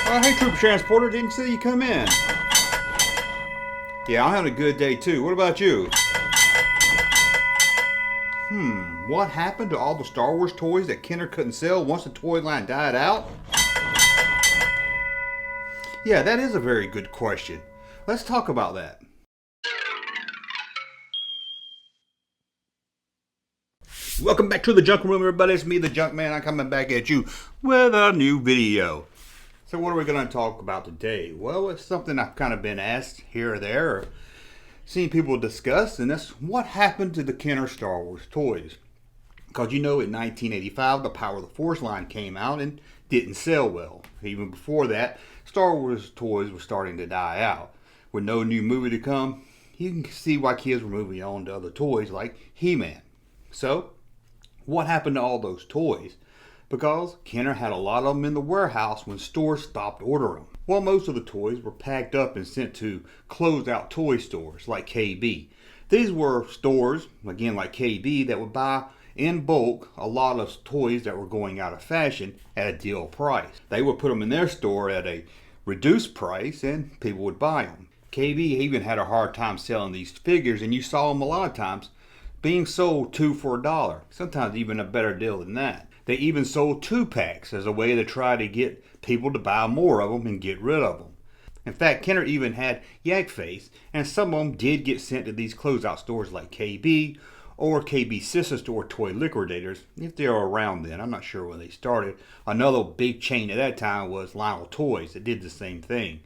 Hey, Troop Transporter, didn't see you come in. Yeah, I'm having a good day too. What about you? What happened to all the Star Wars toys that Kenner couldn't sell once the toy line died out? Yeah, that is a very good question. Let's talk about that. Welcome back to the Junk Room, everybody. It's me, the Junkman. I'm coming back at you with a new video. So what are we going to talk about today? Well, it's something I've kind of been asked here or there, or seen people discuss, and that's what happened to the Kenner Star Wars toys. Because you know, in 1985, the Power of the Force line came out and didn't sell well. Even before that, Star Wars toys were starting to die out. With no new movie to come, you can see why kids were moving on to other toys like He-Man. So, what happened to all those toys? Because Kenner had a lot of them in the warehouse when stores stopped ordering them. Well, most of the toys were packed up and sent to closed-out toy stores like KB. These were stores, again like KB, that would buy in bulk a lot of toys that were going out of fashion at a deal price. They would put them in their store at a reduced price and people would buy them. KB even had a hard time selling these figures, and you saw them a lot of times being sold 2 for $1, sometimes even a better deal than that. They even sold 2-packs as a way to try to get people to buy more of them and get rid of them. In fact, Kenner even had Yakface, and some of them did get sent to these closeout stores like KB or KB Sister Store Toy Liquidators, if they were around then. I'm not sure when they started. Another big chain at that time was Lionel Toys that did the same thing.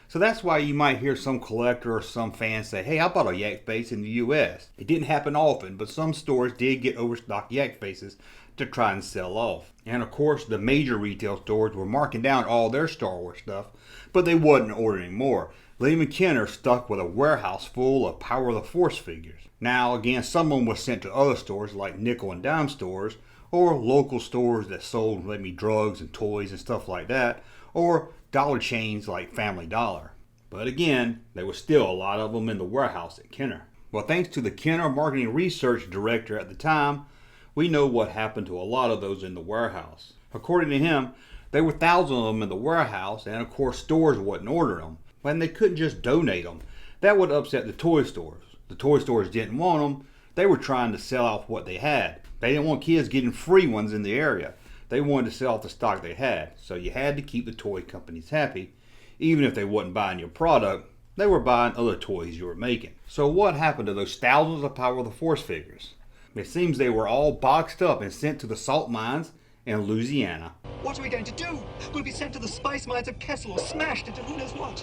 So that's why you might hear some collector or some fan say, hey, I bought a Yakface in the US. It didn't happen often, but some stores did get overstocked Yakfaces to try and sell off. And of course, the major retail stores were marking down all their Star Wars stuff, but they wasn't ordering more, leaving Kenner stuck with a warehouse full of Power of the Force figures. Now, again, some of them were sent to other stores like nickel and dime stores, or local stores that sold maybe drugs and toys and stuff like that, or dollar chains like Family Dollar. But again, there was still a lot of them in the warehouse at Kenner. Well, thanks to the Kenner marketing research director at the time, we know what happened to a lot of those in the warehouse. According to him, there were thousands of them in the warehouse, and of course stores wouldn't order them. And they couldn't just donate them. That would upset the toy stores. The toy stores didn't want them. They were trying to sell off what they had. They didn't want kids getting free ones in the area. They wanted to sell off the stock they had. So you had to keep the toy companies happy. Even if they wasn't buying your product, they were buying other toys you were making. So what happened to those thousands of Power of the Force figures? It seems they were all boxed up and sent to the salt mines in Louisiana. What are we going to do? We'll be sent to the spice mines of Kessel or smashed into who knows what.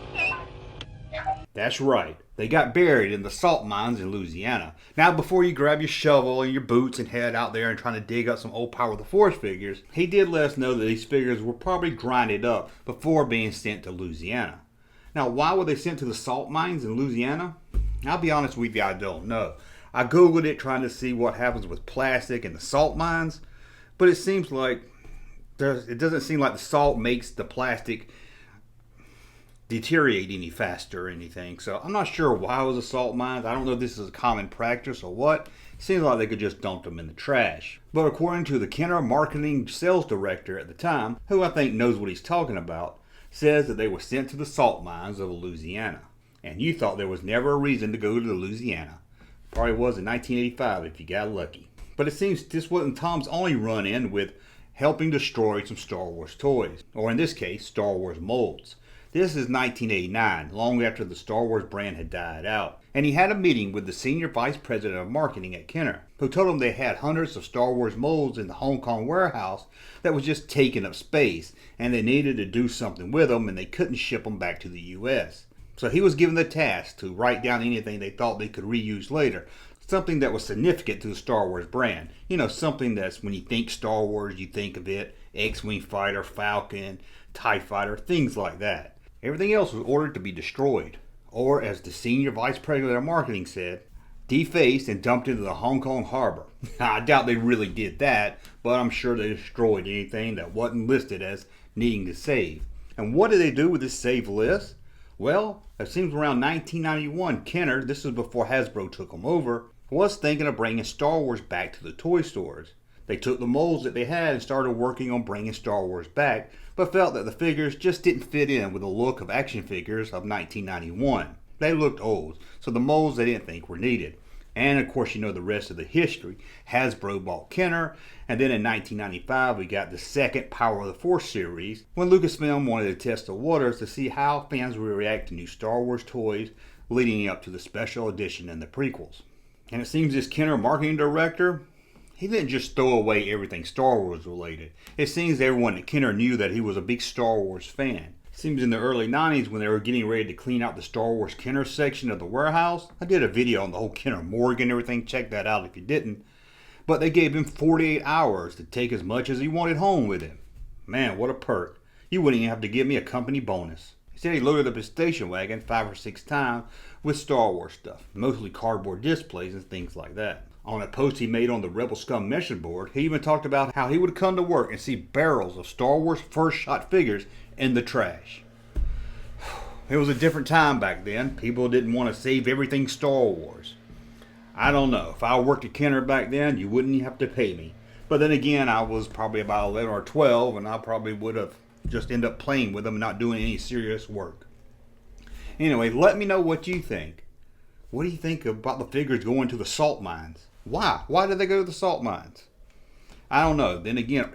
That's right. They got buried in the salt mines in Louisiana. Now, before you grab your shovel and your boots and head out there and trying to dig up some old Power of the Force figures, he did let us know that these figures were probably grinded up before being sent to Louisiana. Now, why were they sent to the salt mines in Louisiana? I'll be honest with you, I don't know. I googled it trying to see what happens with plastic in the salt mines, but it seems like it doesn't seem like the salt makes the plastic deteriorate any faster or anything. So I'm not sure why it was a salt mines. I don't know if this is a common practice or what. It seems like they could just dump them in the trash. But according to the Kenner marketing sales director at the time, who I think knows what he's talking about, says that they were sent to the salt mines of Louisiana. And you thought there was never a reason to go to Louisiana. Probably was in 1985 if you got lucky. But it seems this wasn't Tom's only run-in with helping destroy some Star Wars toys. Or in this case, Star Wars molds. This is 1989, long after the Star Wars brand had died out. And he had a meeting with the senior vice president of marketing at Kenner, who told him they had hundreds of Star Wars molds in the Hong Kong warehouse that was just taking up space, and they needed to do something with them, and they couldn't ship them back to the US. So he was given the task to write down anything they thought they could reuse later. Something that was significant to the Star Wars brand. You know, something that's when you think Star Wars, you think of it. X-Wing fighter, Falcon, TIE fighter, things like that. Everything else was ordered to be destroyed. Or, as the senior vice president of marketing said, defaced and dumped into the Hong Kong harbor. I doubt they really did that, but I'm sure they destroyed anything that wasn't listed as needing to save. And what did they do with this save list? Well, it seems around 1991, Kenner, this is before Hasbro took them over, was thinking of bringing Star Wars back to the toy stores. They took the molds that they had and started working on bringing Star Wars back, but felt that the figures just didn't fit in with the look of action figures of 1991. They looked old, so the molds they didn't think were needed. And of course, you know the rest of the history. Hasbro bought Kenner, and then in 1995 we got the second Power of the Force series, when Lucasfilm wanted to test the waters to see how fans would react to new Star Wars toys leading up to the special edition and the prequels. And it seems this Kenner marketing director, he didn't just throw away everything Star Wars related. It seems everyone at Kenner knew that he was a big Star Wars fan. It seems in the early 90s when they were getting ready to clean out the Star Wars Kenner section of the warehouse, I did a video on the whole Kenner morgue and everything, check that out if you didn't. But they gave him 48 hours to take as much as he wanted home with him. Man, what a perk. You wouldn't even have to give me a company bonus. He said he loaded up his station wagon 5 or 6 times with Star Wars stuff, mostly cardboard displays and things like that. On a post he made on the Rebel Scum message board, he even talked about how he would come to work and see barrels of Star Wars first shot figures in the trash. It was a different time back then. People didn't want to save everything Star Wars. I don't know. If I worked at Kenner back then, you wouldn't have to pay me. But then again, I was probably about 11 or 12, and I probably would have just ended up playing with them and not doing any serious work. Anyway, let me know what you think. What do you think about the figures going to the salt mines? Why? Why did they go to the salt mines? I don't know. Then again,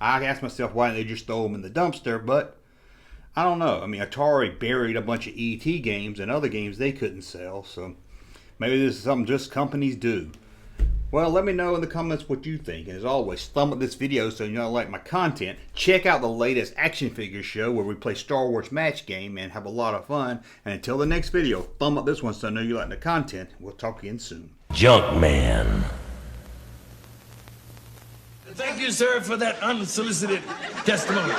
I asked myself why didn't they just throw them in the dumpster, but I don't know. I mean, Atari buried a bunch of E.T. games and other games they couldn't sell, so maybe this is something just companies do. Well, let me know in the comments what you think. And as always, thumb up this video so you know I like my content. Check out the latest action figure show where we play Star Wars match game and have a lot of fun. And until the next video, thumb up this one so I know you like the content. We'll talk again soon. Junkman. Thank you, sir, for that unsolicited testimony.